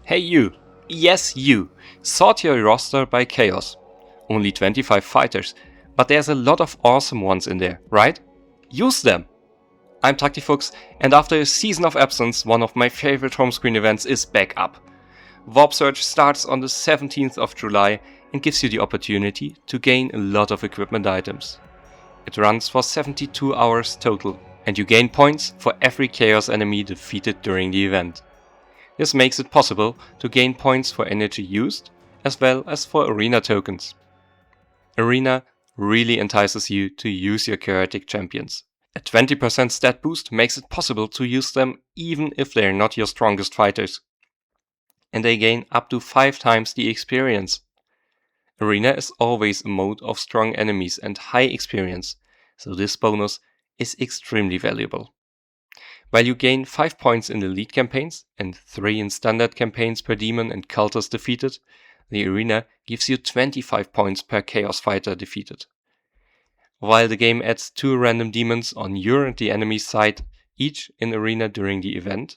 Hey you! Yes you! Sort your roster by chaos. Only 25 fighters, but there's a lot of awesome ones in there, right? Use them! I'm Tacticus, and after a season of absence, one of my favorite home screen events is back up. Warp Search starts on the 17th of July and gives you the opportunity to gain a lot of equipment items. It runs for 72 hours total, and you gain points for every chaos enemy defeated during the event. This makes it possible to gain points for energy used, as well as for arena tokens. Arena really entices you to use your chaotic champions. A 20% stat boost makes it possible to use them even if they're not your strongest fighters. And they gain up to 5 times the experience. Arena is always a mode of strong enemies and high experience, so this bonus is extremely valuable. While you gain 5 points in elite campaigns and 3 in standard campaigns per demon and cultist defeated, the arena gives you 25 points per chaos fighter defeated. While the game adds 2 random demons on your and the enemy's side, each in arena during the event,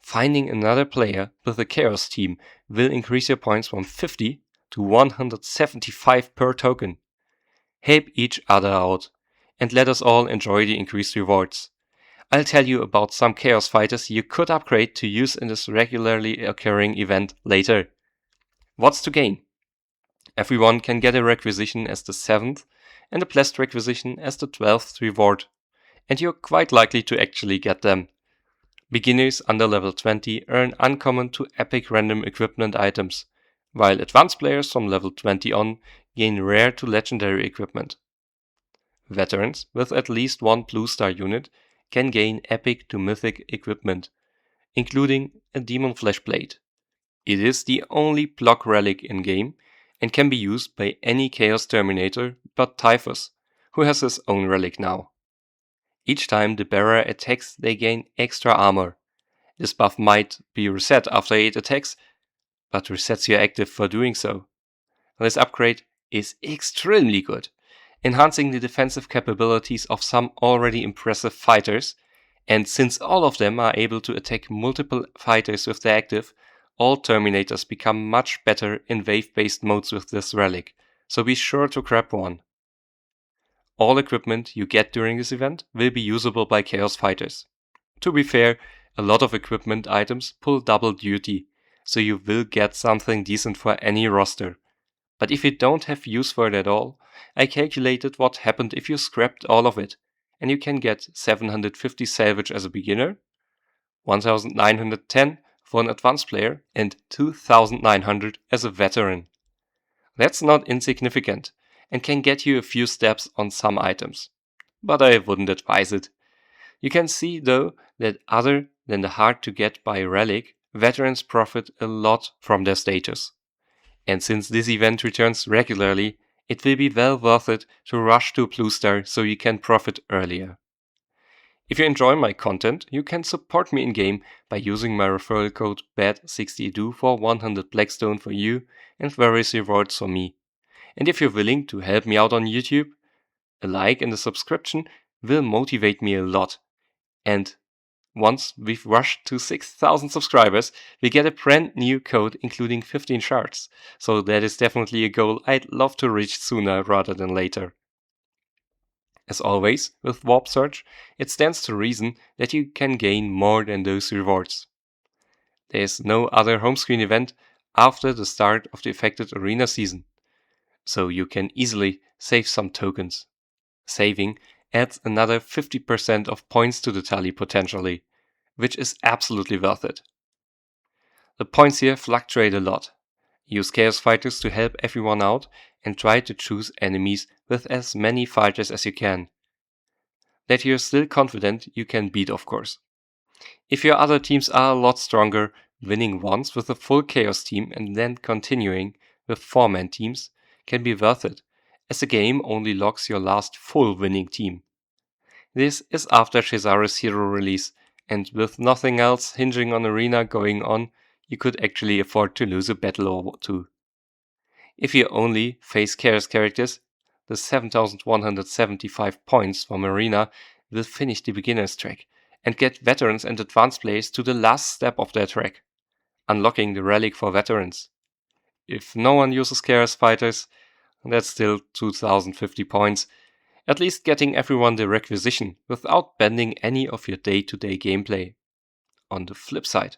finding another player with a chaos team will increase your points from 50 to 175 per token. Help each other out, and let us all enjoy the increased rewards. I'll tell you about some chaos fighters you could upgrade to use in this regularly occurring event later. What's to gain? Everyone can get a requisition as the 7th and a blessed requisition as the 12th reward, and you're quite likely to actually get them. Beginners under level 20 earn uncommon to epic random equipment items, while advanced players from level 20 on gain rare to legendary equipment. Veterans with at least one blue star unit can gain epic to mythic equipment, including a Daemonflesh Plate. It is the only block relic in-game and can be used by any Chaos Terminator but Typhus, who has his own relic now. Each time the bearer attacks, they gain extra armor. This buff might be reset after 8 attacks, but resets your active for doing so. This upgrade is extremely good, enhancing the defensive capabilities of some already impressive fighters, and since all of them are able to attack multiple fighters with their active, all Terminators become much better in wave-based modes with this relic, so be sure to grab one. All equipment you get during this event will be usable by Chaos fighters. To be fair, a lot of equipment items pull double duty, so you will get something decent for any roster. But if you don't have use for it at all, I calculated what happened if you scrapped all of it, and you can get 750 salvage as a beginner, 1910 for an advanced player, and 2900 as a veteran. That's not insignificant, and can get you a few steps on some items. But I wouldn't advise it. You can see though that other than the hard to get by relic, veterans profit a lot from their status. And since this event returns regularly, it will be well worth it to rush to Blue Star so you can profit earlier. If you enjoy my content, you can support me in-game by using my referral code BAD60EDU for 100 Blackstone for you and various rewards for me. And if you're willing to help me out on YouTube, a like and a subscription will motivate me a lot. And once we've rushed to 6,000 subscribers, we get a brand new code including 15 shards. So that is definitely a goal I'd love to reach sooner rather than later. As always, with Warp Search, it stands to reason that you can gain more than those rewards. There is no other home screen event after the start of the affected arena season, so you can easily save some tokens. Saving adds another 50% of points to the tally potentially, which is absolutely worth it. The points here fluctuate a lot. Use Chaos Fighters to help everyone out and try to choose enemies with as many fighters as you can. That you're still confident you can beat, of course. If your other teams are a lot stronger, winning once with a full Chaos team and then continuing with 4-man teams can be worth it, as the game only locks your last full winning team. This is after Cesare's hero release, and with nothing else hinging on Arena going on, you could actually afford to lose a battle or two. If you only face Chaos characters, the 7,175 points from Arena will finish the beginner's track and get veterans and advanced players to the last step of their track. unlocking the relic for veterans. If no one uses Chaos Fighters, that's still 2050 points, at least getting everyone the requisition without bending any of your day-to-day gameplay. On the flip side,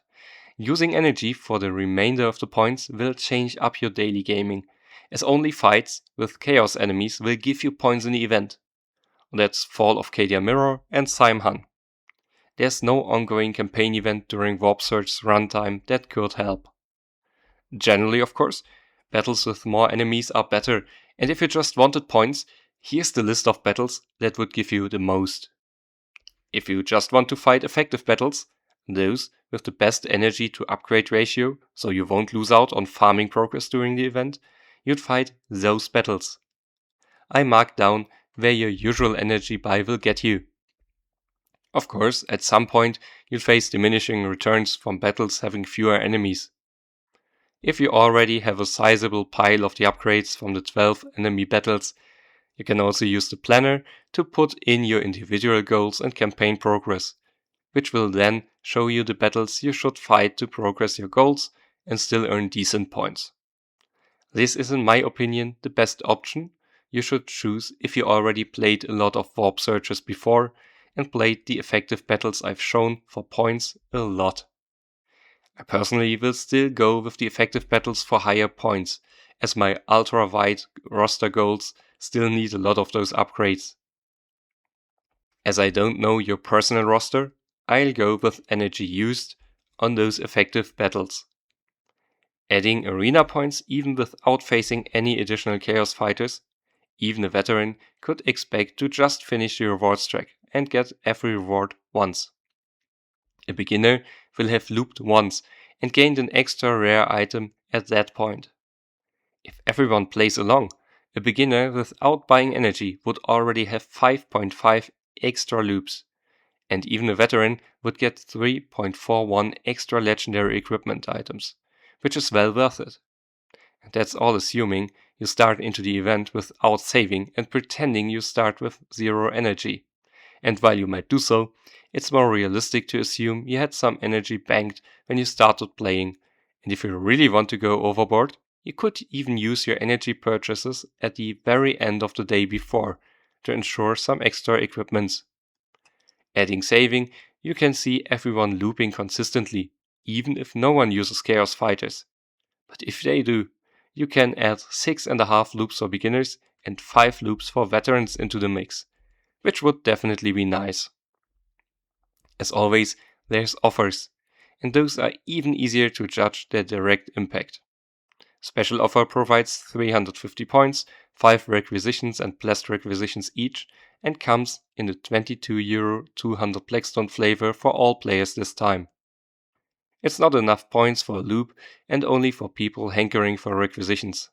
using energy for the remainder of the points will change up your daily gaming, as only fights with Chaos enemies will give you points in the event. That's Fall of Cadia Mirror and Simhan. There's no ongoing campaign event during Warp Surge's runtime that could help. Generally, of course, battles with more enemies are better, and if you just wanted points, here's the list of battles that would give you the most. If you just want to fight effective battles, those with the best energy to upgrade ratio, so you won't lose out on farming progress during the event, you'd fight those battles. I marked down where your usual energy buy will get you. Of course, at some point you'll face diminishing returns from battles having fewer enemies. If you already have a sizable pile of the upgrades from the 12 enemy battles, you can also use the planner to put in your individual goals and campaign progress, which will then show you the battles you should fight to progress your goals and still earn decent points. This is, in my opinion, the best option you should choose if you already played a lot of Warp Searches before and played the effective battles I've shown for points a lot. I personally will still go with the effective battles for higher points, as my ultra-wide roster goals still need a lot of those upgrades. As I don't know your personal roster, I'll go with energy used on those effective battles. Adding arena points even without facing any additional Chaos Fighters, even a veteran could expect to just finish the rewards track and get every reward once. A beginner will have looped once and gained an extra rare item at that point. If everyone plays along, a beginner without buying energy would already have 5.5 extra loops, and even a veteran would get 3.41 extra legendary equipment items, which is well worth it. And that's all assuming you start into the event without saving and pretending you start with 0 energy. And while you might do so, it's more realistic to assume you had some energy banked when you started playing, and if you really want to go overboard, you could even use your energy purchases at the very end of the day before to ensure some extra equipments. Adding saving, you can see everyone looping consistently, even if no one uses Chaos Fighters. But if they do, you can add 6.5 loops for beginners and 5 loops for veterans into the mix, which would definitely be nice. As always, there's offers, and those are even easier to judge their direct impact. Special offer provides 350 points, 5 requisitions and blessed requisitions each, and comes in the €22 200 Blackstone flavor for all players this time. It's not enough points for a loop and only for people hankering for requisitions.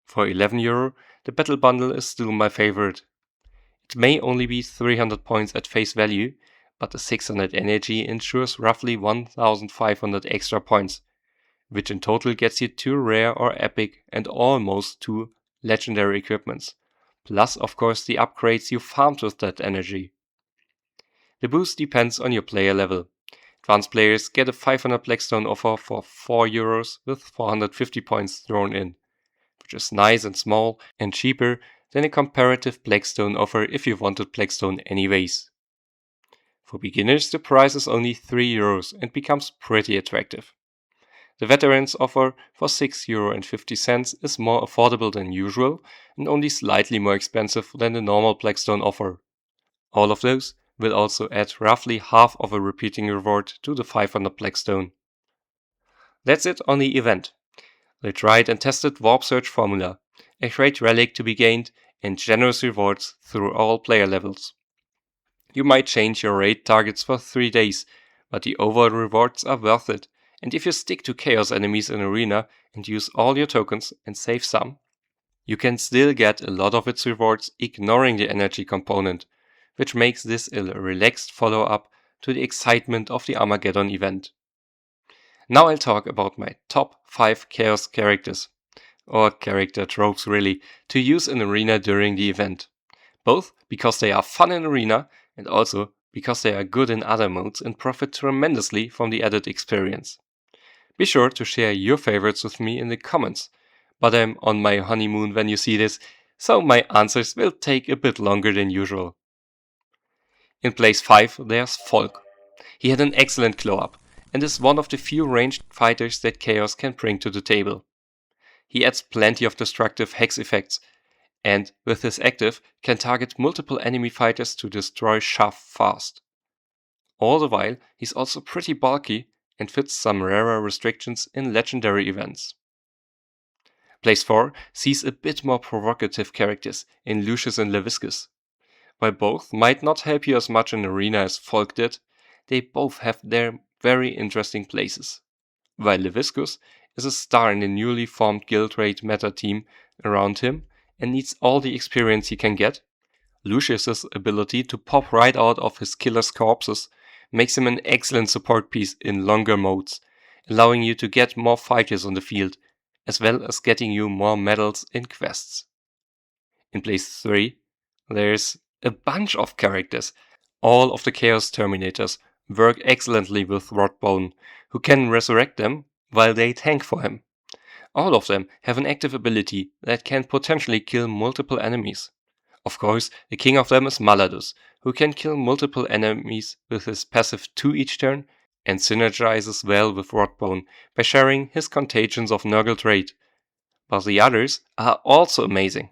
For €11, the battle bundle is still my favorite. It may only be 300 points at face value, but the 600 energy ensures roughly 1500 extra points, which in total gets you 2 rare or epic and almost 2 legendary equipments, plus of course the upgrades you farmed with that energy. The boost depends on your player level. Advanced players get a 500 Blackstone offer for €4 with 450 points thrown in, which is nice and small and cheaper than a comparative Blackstone offer if you wanted Blackstone anyways. For beginners, the price is only €3 and becomes pretty attractive. The veterans offer for €6.50 is more affordable than usual and only slightly more expensive than the normal Blackstone offer. All of those will also add roughly half of a repeating reward to the 500 Blackstone. That's it on the event. The tried and tested Warp Search formula, a great relic to be gained, and generous rewards through all player levels. You might change your raid targets for 3 days, but the overall rewards are worth it, and if you stick to Chaos enemies in Arena and use all your tokens and save some, you can still get a lot of its rewards ignoring the energy component, which makes this a relaxed follow-up to the excitement of the Armageddon event. Now I'll talk about my top 5 Chaos characters, or character tropes really, to use in Arena during the event. Both because they are fun in Arena and also because they are good in other modes and profit tremendously from the added experience. Be sure to share your favorites with me in the comments, but I'm on my honeymoon when you see this, so my answers will take a bit longer than usual. In place 5 there's Volk. He had an excellent glow up, and is one of the few ranged fighters that Chaos can bring to the table. He adds plenty of destructive hex effects, and with his active can target multiple enemy fighters to destroy Shaft fast. All the while, he's also pretty bulky and fits some rarer restrictions in legendary events. Place 4 sees a bit more provocative characters in Lucius and Leviscus. While both might not help you as much in Arena as Volk did, they both have their very interesting places. While Leviscus is a star in the newly formed guild raid meta team around him and needs all the experience he can get, Lucius's ability to pop right out of his killer's corpses makes him an excellent support piece in longer modes, allowing you to get more fighters on the field, as well as getting you more medals in quests. In place 3, there's a bunch of characters. All of the Chaos Terminators work excellently with Rodbone, who can resurrect them while they tank for him. All of them have an active ability that can potentially kill multiple enemies. Of course, the king of them is Maladus, who can kill multiple enemies with his passive 2 each turn and synergizes well with Rodbone by sharing his contagions of Nurgle trait. But the others are also amazing.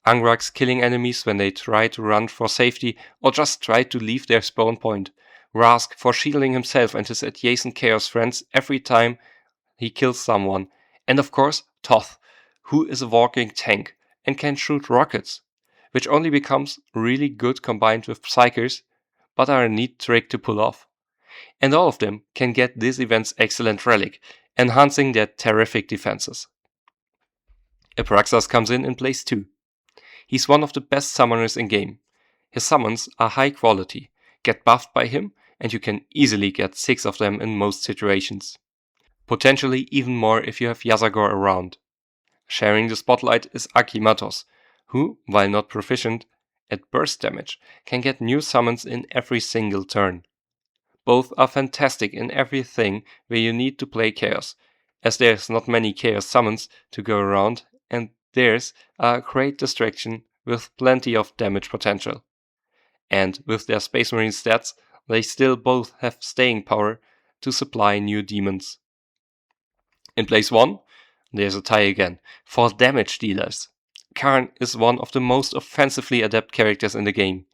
Angrax killing enemies when they try to run for safety or just try to leave their spawn point. Rask for shielding himself and his adjacent Chaos friends every time he kills someone. And of course, Toth, who is a walking tank and can shoot rockets, which only becomes really good combined with Psykers, but are a neat trick to pull off. And all of them can get this event's excellent relic, enhancing their terrific defenses. Apraxas comes in place 2. He's one of the best summoners in game. His summons are high quality, get buffed by him, and you can easily get 6 of them in most situations. Potentially even more if you have Yazagor around. Sharing the spotlight is Akimatos, who, while not proficient at burst damage, can get new summons in every single turn. Both are fantastic in everything where you need to play Chaos, as there's not many Chaos summons to go around, and theirs are a great distraction with plenty of damage potential. And with their Space Marine stats, they still both have staying power to supply new demons. In place 1, there's a tie again, for damage dealers. Karn is one of the most offensively adept characters in the game.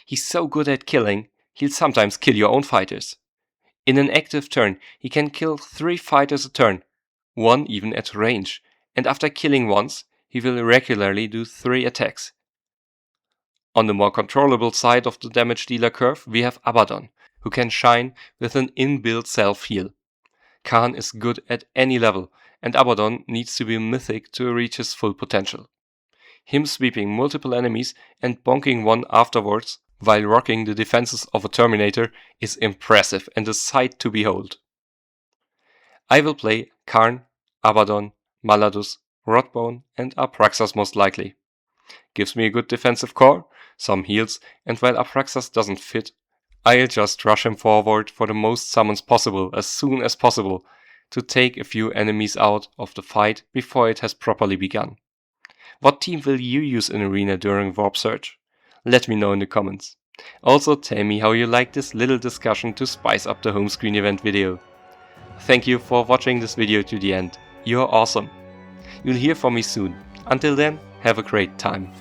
He's so good at killing, he'll sometimes kill your own fighters. In an active turn, he can kill 3 fighters a turn, 1 even at range, and after killing once, he will regularly do 3 attacks. On the more controllable side of the damage dealer curve, we have Abaddon, who can shine with an inbuilt self-heal. Karn is good at any level, and Abaddon needs to be mythic to reach his full potential. Him sweeping multiple enemies and bonking one afterwards while rocking the defenses of a Terminator is impressive and a sight to behold. I will play Karn, Abaddon, Maladus, Rodbone and Apraxas most likely. Gives me a good defensive core, some heals, and while Apraxas doesn't fit, I'll just rush him forward for the most summons possible as soon as possible to take a few enemies out of the fight before it has properly begun. What team will you use in Arena during Warp Surge? Let me know in the comments. Also tell me how you like this little discussion to spice up the home screen event video. Thank you for watching this video to the end. You're awesome. You'll hear from me soon. Until then, have a great time.